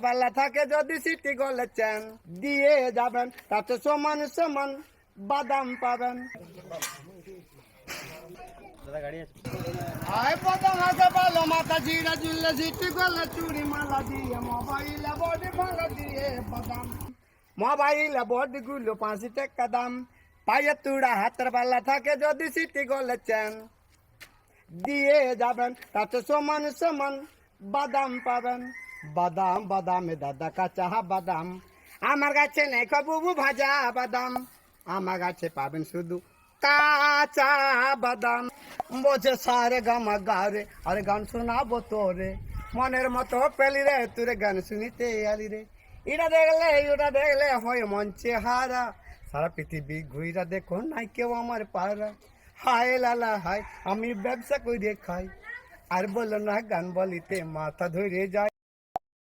পাল্লা থাকে যদি সিটি গলে চেন দিয়ে যাবেন, তাতে সমান সমান বাদাম পাবেন। আয় বাদাম আছে ভালো, মাথা জিরা জুললে সিটি গলে চুরি মালা দিয়ে, মোবাইলে বডি ভাঙা দিয়ে বাদাম। মোবাইলে বডি গুলো 5 টাকা দাম। পায়ে তুড়া হাতের পাল্লা থাকে যদি সিটি গলে চেন দিয়ে যাবেন, তাতে সমান সমান বাদাম পাবেন। বাদাম বাদামে দাদা কাঁচা বাদাম, আমার কাছে নেই বুবু ভাজা বাদাম, আমার কাছে পাবেন শুধু কাঁচা বাদাম। বোঝে সারে গামা গারে, আরে গান শোনাবো তোরে, মনের মতো পেলি রে তোরে গান শুনিতে আলি রে। এটা দেখলে ওটা দেখলে হয় মঞ্চে হারা, সারা পৃথিবী ঘুইরা দেখো নাই কেউ আমার পারা। হায় লালা হায়, আমি ব্যবসা করে খাই, আর বলো না গান বলিতে মাথা ধরে যায়।